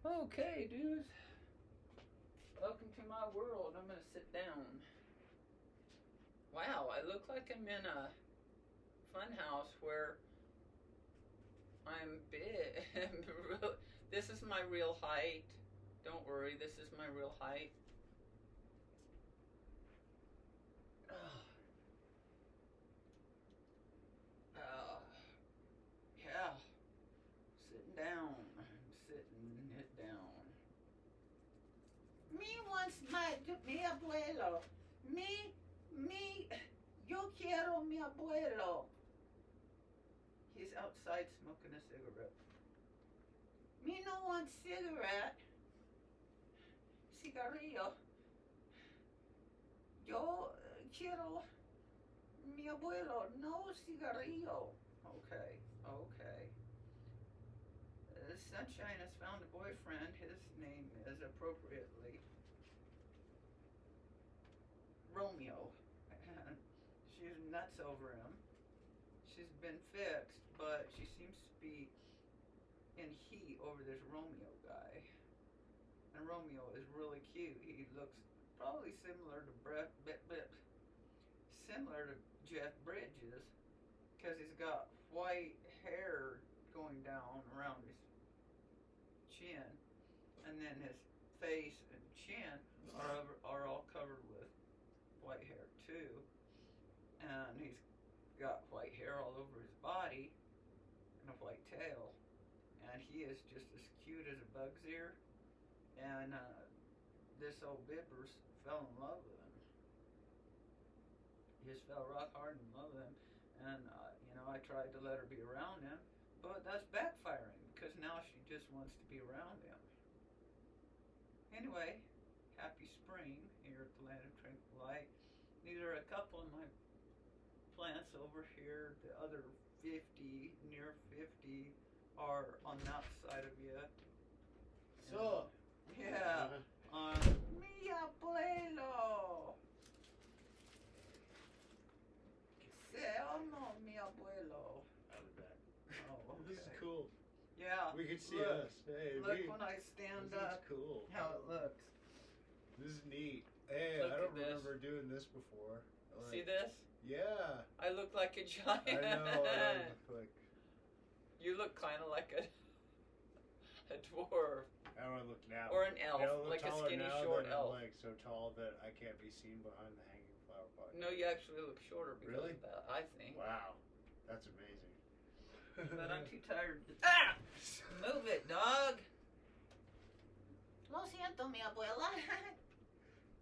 Okay, dudes. Welcome to my world. I'm gonna sit down. Wow, I look like I'm in a fun house where I'm big. This is my real height. Don't worry, this is my real height. Yeah. Sitting down. Sitting it down. Mi abuelo. Yo quiero mi abuelo. He's outside smoking a cigarette. Me no want cigarette. Cigarrillo. Yo quiero mi abuelo. No cigarrillo. Okay. Sunshine has found a boyfriend. His name is appropriately Romeo. And she's nuts over him. She's been fixed, but she seems to be in heat over this Romeo guy. And Romeo is really cute. He looks probably similar to Jeff Bridges, because he's got white hair going down around his chin, and then his face and chin are all covered with white hair too, and he's got white hair all over his body and a white tail, and he is just as cute as a bug's ear. And this old Bibbers fell in love with him. He just fell rock hard in love with him, and I tried to let her be around him, but that's backfiring because now she just wants to be around him. Anyway, happy spring here at the Land of Tranquil Light. These are a couple of my plants over here. The other 50, near 50, are on that side of you. So, yeah. Mi abuelo. Se amo mi abuelo. I was back. Oh, okay. This is cool. Yeah. We can see look, us. Hey, look when I stand this up. is cool. How it looks. This is neat. Hey, Look I don't at this. remember doing this before. See this? Yeah. I look like a giant. I know. I look like. You look kind of like a dwarf. How do I look now? Or an elf, I look like a taller skinny, now short than elf. I'm like so tall that I can't be seen behind the hanging flower pot. No, you actually look shorter because Really? of that, I think. Wow, that's amazing. But I'm too tired to... Move it, dog! Lo siento, mi abuela.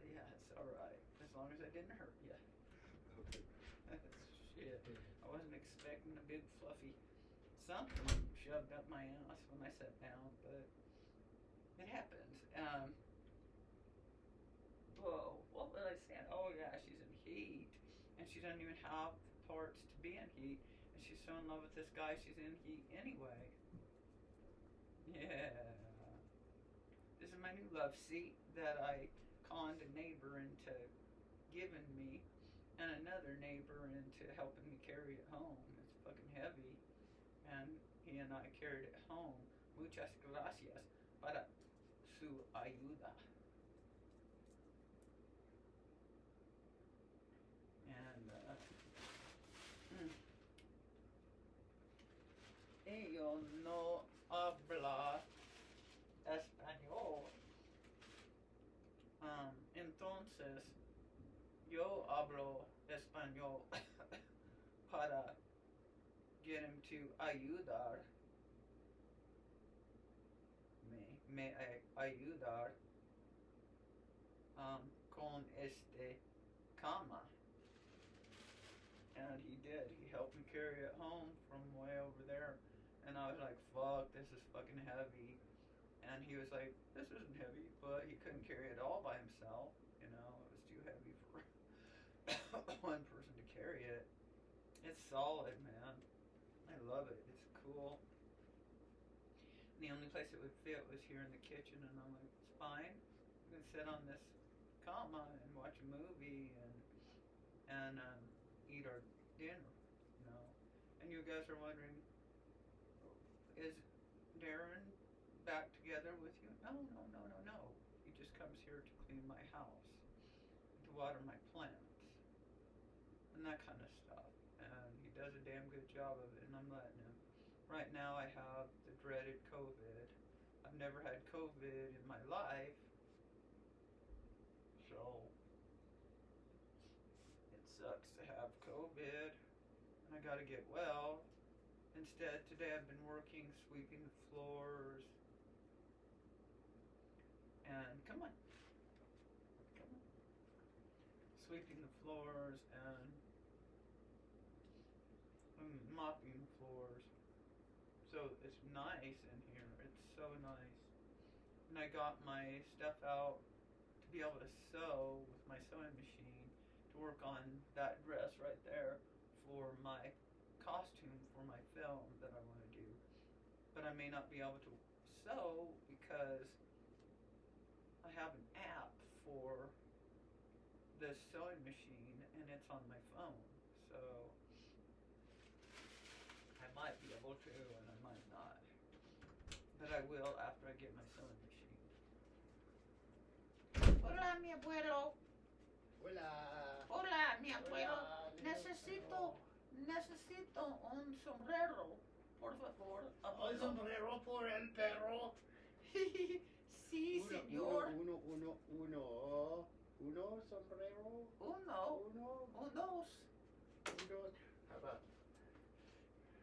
Yeah, it's alright. As long as I didn't hurt you. Shit. I wasn't expecting a big fluffy something shoved up my ass when I sat down, but it happens. Whoa, what was I saying? Oh yeah, she's in heat, and she doesn't even have the parts to be in heat, and she's so in love with this guy, she's in heat anyway. Yeah. This is my new love seat that I conned a neighbor into giving me, and another neighbor into helping me carry it home. It's fucking heavy, and he and I carried it home. Muchas gracias para su ayuda. And yo no habla español. Entonces yo hablo español para get him to ayudar me ayudar con este cama. And he did. He helped me carry it home from way over there. And I was like, fuck, this is fucking heavy. And he was like, this isn't heavy, but he couldn't carry it all by himself. You know, it was too heavy for one person to carry it. It's solid, man. I love it. It's cool. And the only place it would fit was here in the kitchen, and I'm like, it's fine. I'm gonna sit on this cama and watch a movie and eat our dinner, you know. And you guys are wondering, is Darren back together with you? No, no, no, no, no. He just comes here to clean my house, to water my plants, and that kind of stuff. And he does a damn good job of it, and I'm letting him. Right now, I have the dreaded COVID. I've never had COVID in my life, so it sucks to have COVID, and I gotta get well. Instead, today I've been working sweeping the floors, and come on, sweeping the floors and mopping the floors. So it's nice in here. It's so nice. And I got my stuff out to be able to sew with my sewing machine to work on that dress right there for my costume for my film that I want to do. But I may not be able to sew because I have an app for this sewing machine and it's on my phone. So I might be able to and I might not. But I will after I get my sewing machine. Hola, mi abuelo. Hola. Hola, mi abuelo. Hola, Necesito un sombrero, por favor. Un abuelo. sombrero por el perro. Sí, señor. Uno sombrero. Unos. How about?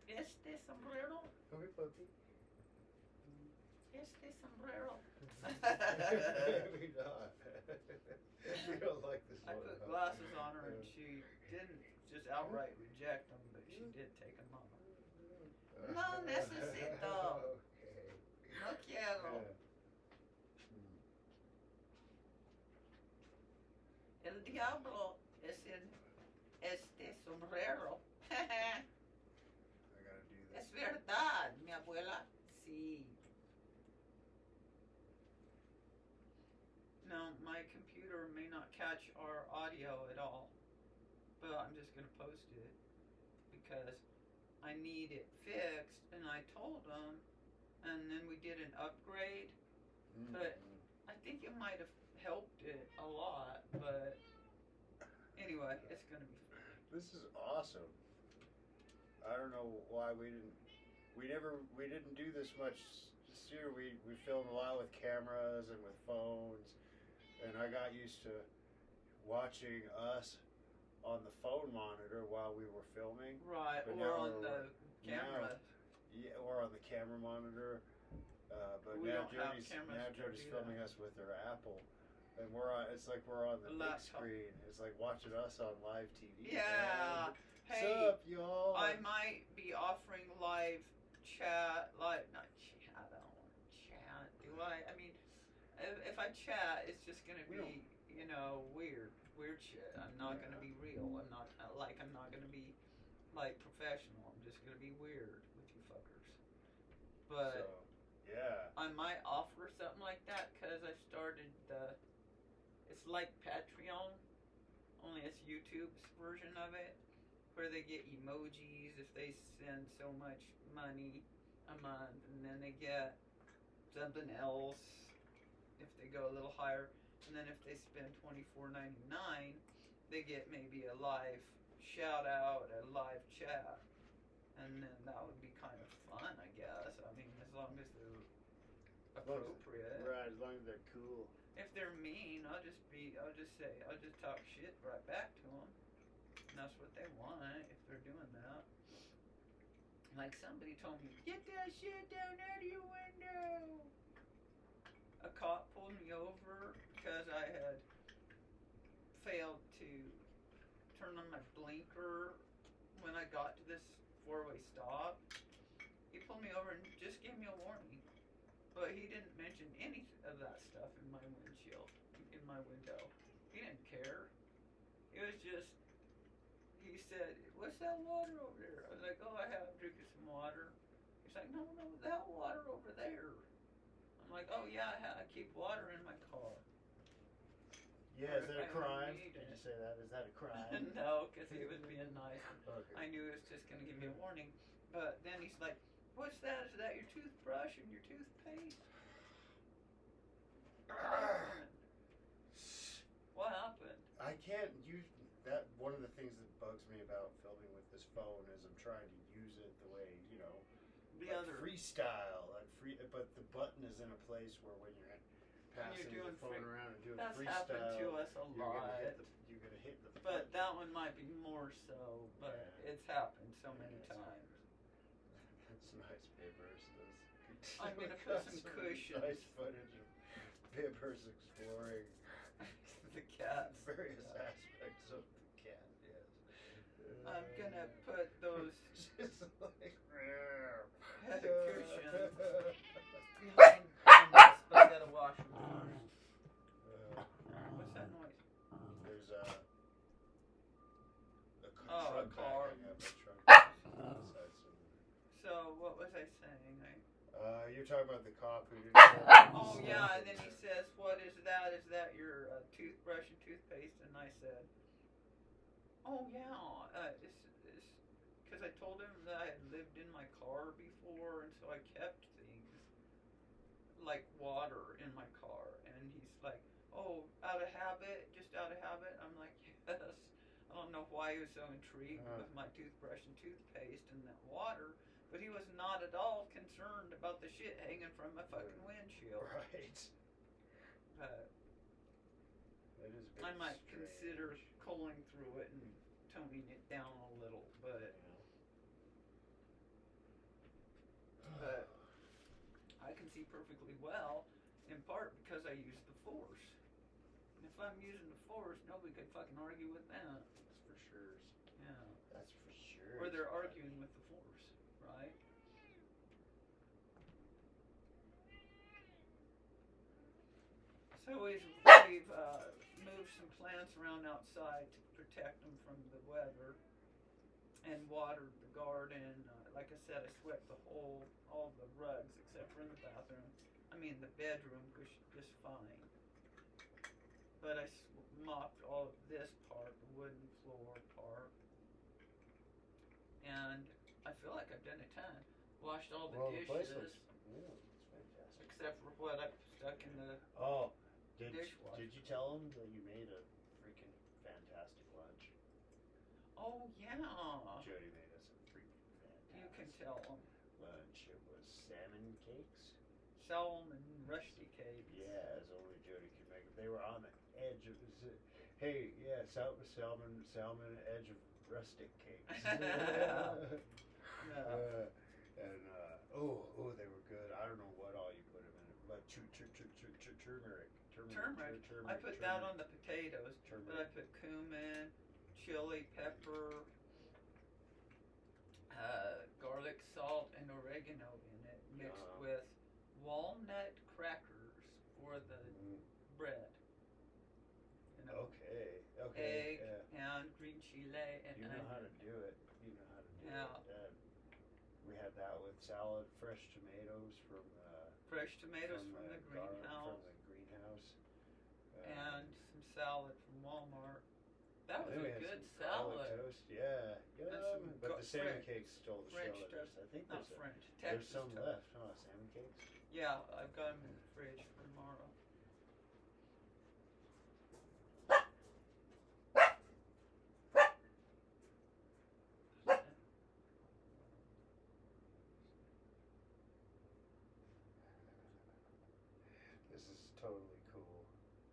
Este sombrero. Come here, puppy. Este sombrero. Maybe not. We don't like this I one. put glasses on her and she didn't just outright reject them, but she did take them off. No necesito. Okay. No quiero. El diablo es en este sombrero. I gotta do this. Es verdad, mi abuela. Sí. Now, my computer may not catch our audio at all, but I'm just going to post it because I need it fixed, and I told them, and then we did an upgrade, but I think it might have helped it a lot, but anyway, it's going to be fine. This is awesome. I don't know why we didn't do this much this year. We filmed a lot with cameras and with phones, and I got used to watching us on the phone monitor while we were filming. Right, But or now on the camera. Yeah, or on the camera monitor. But We now don't have Jody's cameras to Jody's do filming us with her Apple, and we're on. It's like we're on the big Laptop. screen. It's like watching us on live TV. Yeah. Man. Hey, What's up, y'all? I might be offering live chat, not chat, I don't want to chat, do I? I mean, if I chat, it's just gonna be, weird shit. I'm not gonna be real. I'm not gonna be, professional. I'm just gonna be weird with you fuckers. But So, yeah. I might offer something like that, because I started it's like Patreon, only it's YouTube's version of it, where they get emojis if they send so much money a month, and then they get something else if they go a little higher, and then if they spend $24.99, they get maybe a live shout out, a live chat, and then that would be kind of fun, I guess. I mean, as long as they're appropriate. Right, as long as they're cool. If they're mean, I'll just talk shit right back to them. And that's what they want if they're doing that. Like somebody told me, get that shit down out of your window. A cop pulled me over because I had failed to turn on my blinker when I got to this four-way stop. He pulled me over and just gave me a warning. But he didn't mention any of that stuff in my windshield, in my window. He didn't care. It was just, he said, what's that water over there? I was like, oh, I have drinking some water. He's like, no, that water over there. I'm like, oh yeah, I keep water in my car. Yeah, is that a crime? Did you say that? Is that a crime? No, because he was being nice. Okay. I knew he was just going to give me a warning. But then he's like, what's that? Is that your toothbrush and your toothpaste? me about filming with this phone is I'm trying to use it the way, The like other freestyle, but the button is in a place where when you're passing doing the phone around and doing that's freestyle, happened to us a you're lot. gonna hit the But button. that one might be more so. But Yeah. it's happened so Yeah, many it's times. That's nice, Bibbers. I'm gonna put some cushions. Nice footage of Bibbers exploring The cats. various aspects of the cat. Yes. I'm gonna put those Just like cushions behind this, but I gotta wash them first. What's that noise? There's a Oh, a truck car. backing up a trunk. Beside So what was I saying? You're talking about the cop who didn't. Oh yeah, and then he says, "What is that? Is that your toothbrush and toothpaste?" And I said, "Oh yeah, it's because I told him that I had lived in my car before, and so I kept things like water in my car." And he's like, "Oh, out of habit, just out of habit." I'm like, "Yes." I don't know why he was so intrigued with my toothbrush and toothpaste and that water, but he was not at all concerned about the shit hanging from my fucking windshield. Right. But That is I might strange. consider culling through it and toning it down a little, but I can see perfectly well, in part because I use the force. And if I'm using the force, nobody could fucking argue with that. That's for sure. Yeah. That's for sure. Or they're arguing with the force, right? So we've moved some plants around outside to protect them from the weather, and watered the garden. Like I said, I swept all the rugs except for in the bathroom. I mean, the bedroom was just fine. But I mopped all of this part, the wooden floor part, and I feel like I've done a ton. Washed all the The place dishes, looks new. It's fantastic. except for what I stuck in the Oh, dishwasher. did you tell him that you made a freaking fantastic lunch? Oh yeah. Jody made us a freaking fantastic. You can tell them. Lunch. It was salmon cakes. Salmon rusty cakes. Yeah, as only Jody could make them. They were on the edge of hey, yeah, salmon edge of rustic cakes. Yeah. They were good. I don't know what all you put them in, but turmeric. I put that on the potatoes, Turmeric. but I put cumin, chili, pepper, garlic, salt, and oregano in it, mixed with walnut crackers for the bread. You know, Okay. egg Yeah. and green chile and You know onion. how to do it. Yeah. We had that with salad, fresh tomatoes from Fresh tomatoes from the greenhouse. And some salad from Walmart. That was a good salad. Toast. Yeah, some but the salmon French- cakes stole the French show. toast. I think Not there's French. there's Texas some toast. left, huh? Salmon cakes. Yeah, I've got them in the fridge for tomorrow. This is totally cool.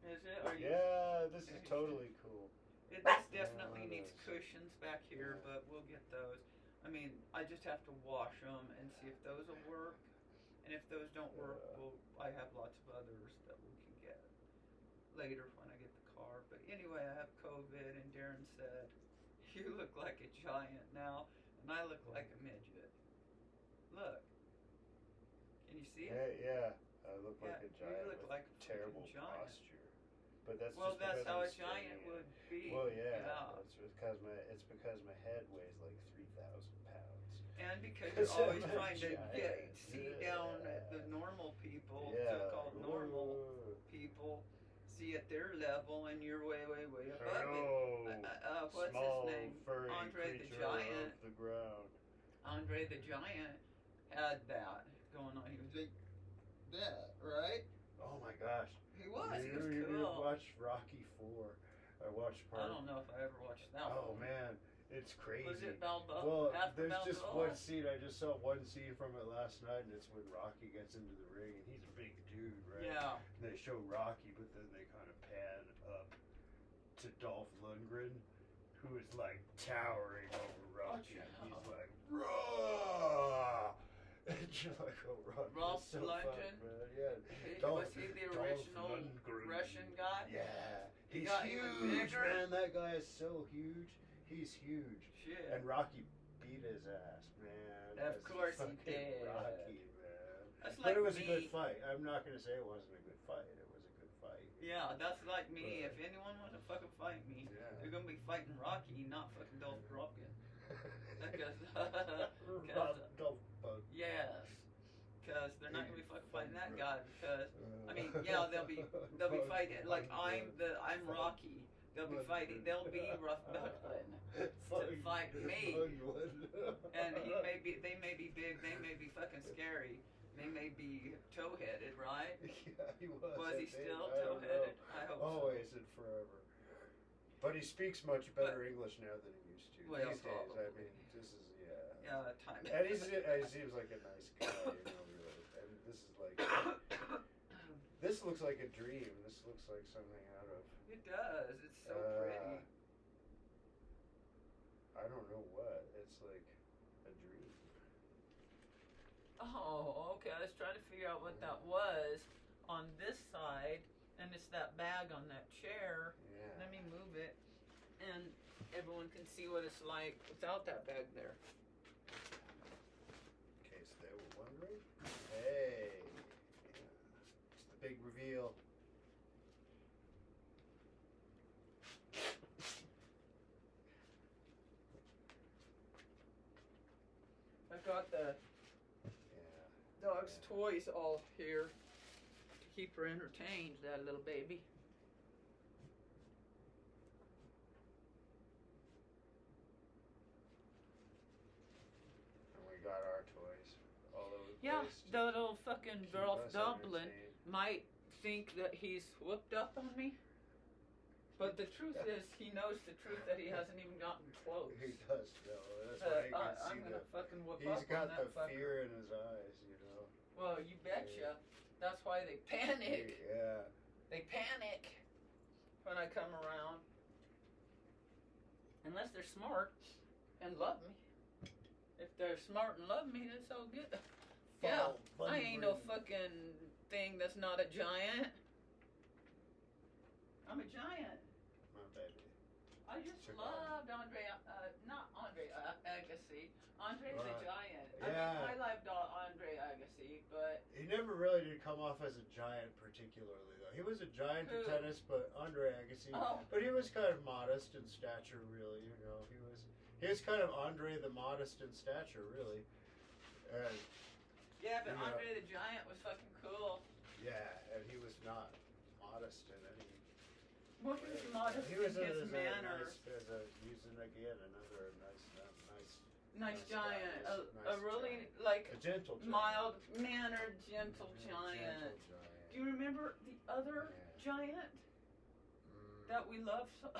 Is it? Are you? Yeah, this is totally cool. This definitely needs cushions back here, but we'll get those. I mean, I just have to wash them and see if those will work. And if those don't work, I have lots of others that we can get later when I get the car. But anyway, I have COVID, and Darren said, "You look like a giant now, and I look like a midget." Look. Can you see it? Yeah. I look like a You giant look with like a terrible giant. posture. But that's Well, just that's because how I'm a giant skinny. would be. Well, yeah. It's because my head weighs like 3,000 pounds. And because you're always I'm a trying to giant. see down at the normal people, Yeah. so-called normal people, see at their level, and you're way, way, way above it. What's Small, his name? furry Andre the creature Giant. of the ground. Andre the Giant had that going on. He was like that, right? Oh my gosh. He was. He You was cool. watched Rocky 4. I watched part. I don't know if I ever watched that Oh one. man, It's crazy. Was it Balboa? Well, After there's just Balboa? one scene. I just saw one scene from it last night, and it's when Rocky gets into the ring, and he's a big dude, right? Yeah. And they show Rocky, but then they kind of pan up to Dolph Lundgren, who is like towering over Rocky. yeah. He's like, raw! And you're like, oh, Rocky. Rolf so Lundgren? fun, man. Yeah. Was he the Dolph original Lundgren. Russian guy? Yeah. He He's got even huge, bigger? man. That guy is so huge. He's huge. Shit. And Rocky beat his ass, man. Of That's course he fucking did. Rocky, man. That's But like it was me. a good fight. I'm not gonna say it wasn't a good fight. It was a good fight. Yeah, that's like me. But- If anyone wants to fucking fight me, Yeah. they're gonna be fighting Rocky, not fucking Dolph Lundgren. Because, Dolph Bug. yes, because they're not gonna be fucking fighting that guy. Because I mean, yeah, they'll be fighting like I'm Rocky. They'll be fighting. They'll be rough knuckling to fight me. And they may be big, they may be fucking scary, they may be toe-headed, right? Yeah, he was. Was he I think. still I don't toe-headed? know. I hope Always and forever. But he speaks much better English now than he used to. Well, These days, I probably. mean, this is so. Yeah, time. And he seems like a nice guy, really. And this is like, this looks like a dream. This looks like something out of. It does. It's so pretty. I don't know what. It's like a dream. Oh, okay. I was trying to figure out what that was on this side, and it's that bag on that chair. Yeah. Let me move it, and everyone can see what it's like without that bag there. In case they were wondering. Hey. Yeah. It's the big reveal. I've got the Yeah. dog's toys all here to keep her entertained, that little baby. And we got our toys all over the Yeah, place. to the little fucking keep Dolph us Dublin entertained. might think that he's whooped up on me. But the truth is, he knows the truth that he hasn't even gotten close. He does know. That's why you can I'm see gonna the. fucking whoop He's up on got that the fucker. fear in his eyes, you know. Well, you betcha. That's why they panic. Yeah. They panic when I come around. Unless they're smart and love me. If they're smart and love me, that's all good. Yeah, I ain't no fucking thing that's not a giant. I'm a giant. My baby. I just Sure. loved Andre, not Andre Agassi. Andre the Right. Giant. Yeah. I loved Andre Agassi, but He never really did come off as a giant particularly, though. He was a giant Who? in tennis, but Andre Agassi. Oh. But he was kind of modest in stature, really. You know, he was kind of Andre the Modest in stature, really. And yeah, but Yeah. Andre the Giant was fucking cool. yeah, and he was not modest in any. Well, he was modest He was in a, his as manners. using again another nice Nice guy, giant, nice a really giant. like a gentle giant. mild mannered, gentle giant. Gentle giant. Do you remember the other Yeah. giant Mm. that we loved so,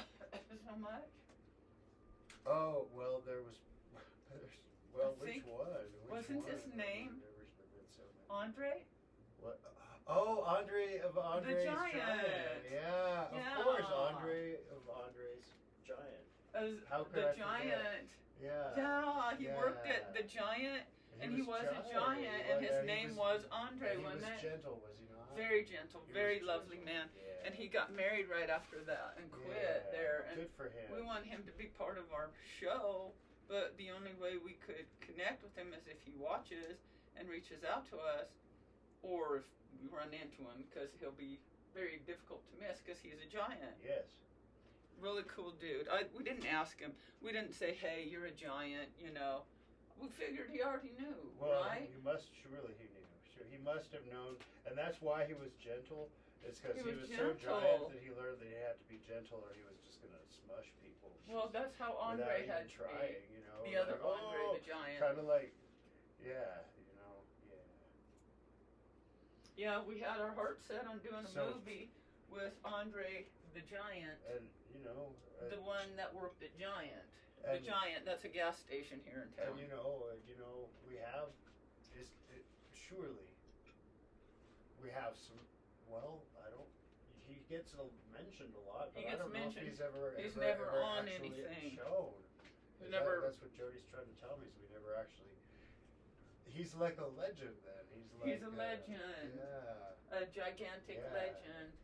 so much? Oh well, there was. Well, I which think- one? Which wasn't one? his name There's been so many. Andre? What? Oh, Andre of Andre's giant. Yeah, Yeah. of course, Andre of Andre's Giant. As How could the I forget? giant. Yeah. Yeah, he worked Yeah. at the Giant, and he was a giant, He and his and he name was Andre, and he wasn't was it? gentle, was he not? Very gentle, He very was lovely gentle. man. Yeah. And he got married right after that and quit Yeah. there. And Good for him. we want him to be part of our show, but the only way we could connect with him is if he watches and reaches out to us, or if we run into him, because he'll be very difficult to miss because he's a giant. Yes. Really cool dude. We didn't ask him. We didn't say, hey, you're a giant, you know. We figured he already knew, Well, right? he must surely he knew. Sure, he must have known, and that's why he was gentle. It's because He he was was so gentle. giant that he learned that he had to be gentle, or he was just gonna smush people. Well, that's how without Andre even had trying, you know. the other like, Andre the Giant. Kind of like, yeah, you know, yeah. Yeah, we had our heart set on doing a So- movie with Andre the Giant, And you know, the one that worked at Giant. The Giant. That's a gas station here in town. And we have surely we have some. Well, I don't. He gets mentioned a lot, but He I gets don't know if mentioned. he's He's never on actually anything. shown. Never. That's what Jody's trying to tell me. Is we never actually. He's like a legend then. He's a legend. Yeah. A gigantic legend.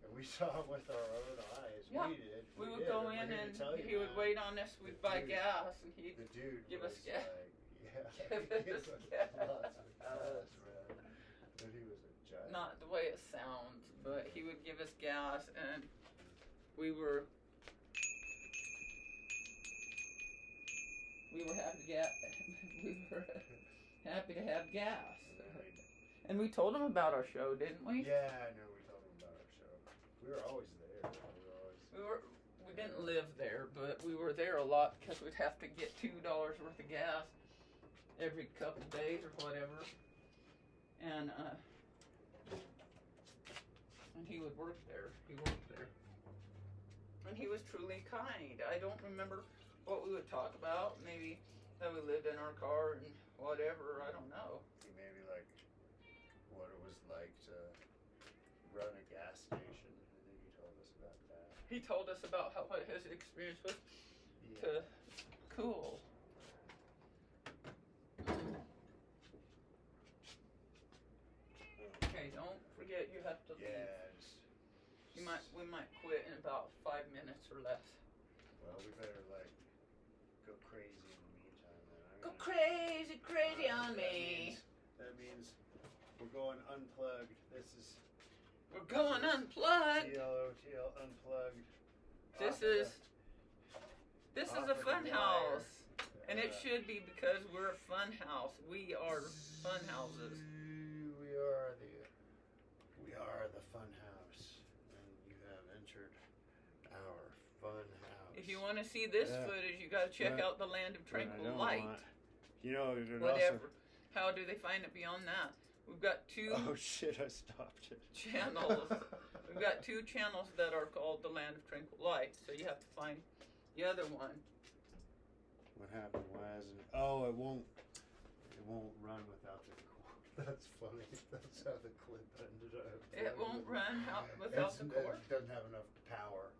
And we saw him with our own eyes. Yeah. We did. We would go in and he would wait on us. We'd buy gas and he'd give us gas. Give us gas. Lots of gas, man. And he was a giant. Not the way it sounds, but he would give us gas and we were happy to have gas. And we told him about our show, didn't we? Yeah, I know we told him about our show. We were always there. We didn't live there, but we were there a lot because we'd have to get $2 worth of gas every couple days or whatever. And he would work there. He worked there. And he was truly kind. I don't remember what we would talk about. Maybe that we lived in our car and whatever. I don't know. Maybe like what it was like to run a gas station. I think he told us about that. He told us about what his experience was. Yeah. Cool. Okay, don't forget you have to leave. Yes. We might quit in about 5 minutes or less. Well, we better go crazy in the meantime. Then. Go crazy on me. That means we're going unplugged. We're going unplugged. TLOTL unplugged. This is a fun house. And it should be because we're a fun house. We are fun houses. We are the fun house. And you have entered our fun house. If you want to see this footage, you got to check out the Land of Tranquil Light. Whatever. How do they find it beyond that? We've got two Oh shit, I stopped it. channels. We've got 2 channels that are called the Land of Tranquil Light. So you have to find the other one. What happened? Why isn't it? Oh, it won't run without the cord. That's funny. That's how the clip ended up. It won't run without the cord? It doesn't have enough power.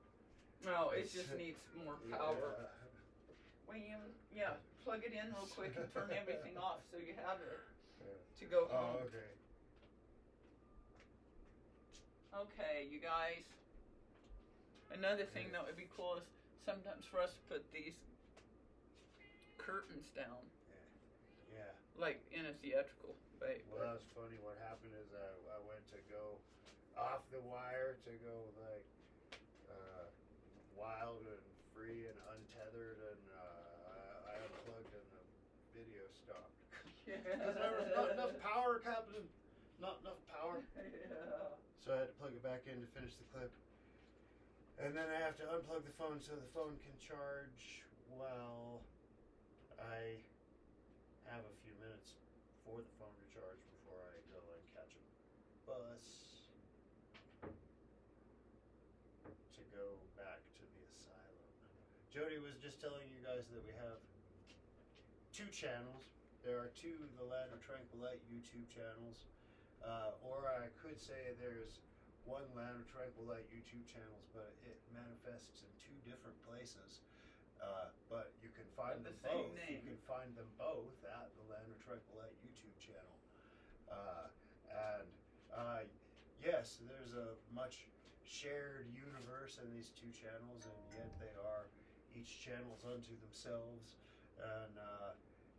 No, it just needs more power. Yeah. Well, plug it in real quick and turn everything off so you have it to go home. Oh, okay. Okay, you guys. Another thing that would be cool is sometimes for us to put these curtains down. Yeah. Like in a theatrical way. Well, that was funny. What happened is I went to go off the wire to go wild and free and untethered, and I unplugged and the video stopped. Because there was not enough power, Captain. Not enough power. Yeah. So I had to plug it back in to finish the clip. And then I have to unplug the phone so the phone can charge while I have a few minutes for the phone to charge before I go and catch a bus to go back to the asylum. Jody was just telling you guys that we have 2 channels. There are 2 The Land of Tranquil Light YouTube channels. Or I could say there's 1 Land of Tranquil Light YouTube channels, but it manifests in 2 different places. But you can find them both. You can find them both at the Land of Tranquil Light YouTube channel. Yes, there's a much shared universe in these 2 channels, and yet they are each channels unto themselves. And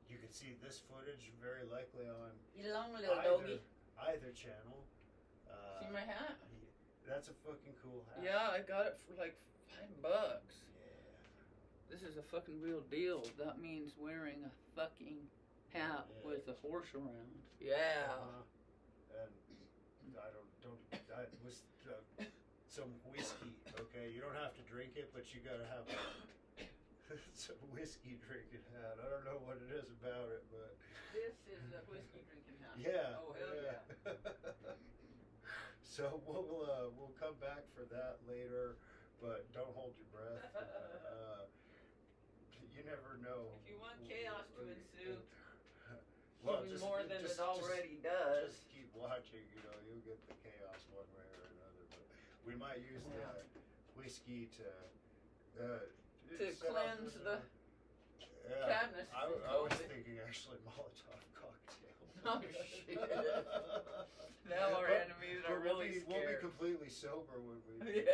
you can see this footage very likely on either channel. See my hat? That's a fucking cool hat. Yeah, I got it for like $5. Yeah. This is a fucking real deal. That means wearing a fucking hat with a horse around. Yeah. And I was some whiskey. Okay, you don't have to drink it, but you gotta have some whiskey drinking hat. I don't know what it is about it, but this is a whiskey drinking hat. Yeah. Oh hell yeah. So we'll come back for that later, but don't hold your breath. you never know. If you want chaos to ensue, well, even more than it already does. Just keep watching. You know, you'll get the chaos one way or another. But we might use the whiskey to cleanse the cabinets. I was thinking actually Molotov cocktails. Oh shit! Now our enemies are really scared. We'll be completely sober when we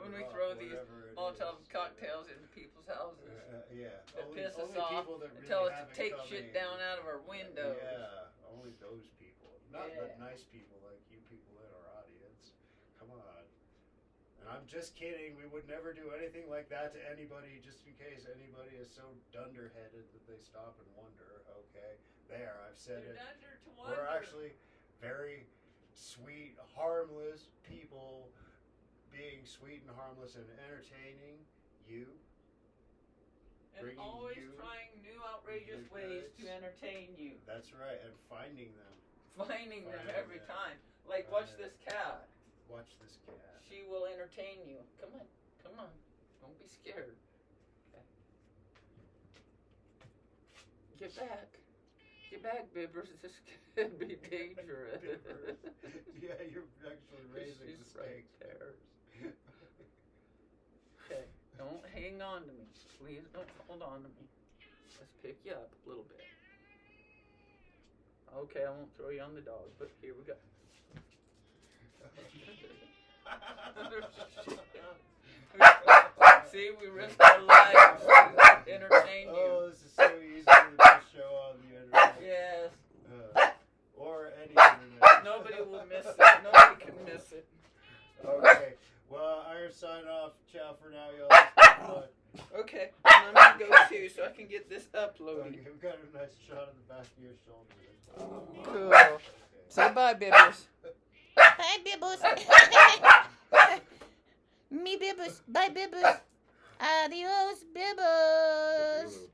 when we throw these Molotov cocktails into people's houses. That piss us off and tell us to take shit down out of our windows. Yeah, only those people, not the nice people like you people in our audience. Come on. And I'm just kidding. We would never do anything like that to anybody, just in case anybody is so dunderheaded that they stop and wonder. Okay, there, I've said it. We're actually very sweet, harmless people, being sweet and harmless and entertaining you. And always trying new outrageous ways to entertain you. That's right, and finding them. Finding them every time. Like, watch this cat. Watch this cat. She will entertain you. Come on, come on. Don't be scared. Okay. Get back. Get back, Bibbers. This could be dangerous. Yeah, you're actually raising the stakes. Right there. Okay, don't hang on to me. Please don't hold on to me. Let's pick you up a little bit. Okay, I won't throw you on the dog, but here we go. See, we risked our lives to entertain you. Oh, this is so easy to just show on the internet. Yes. Or any internet. Nobody will miss it. Nobody can miss it. Okay. Well, I'm signing off. Ciao for now, y'all. Okay. And I'm going to go too so I can get this uploaded. Okay, we got a nice shot of the back of your shoulder. Cool. Okay. Say bye, Bibbers. Bye, Bibbos. Me, Bibbos. Bye, Bibbos. Adios, Bibbos.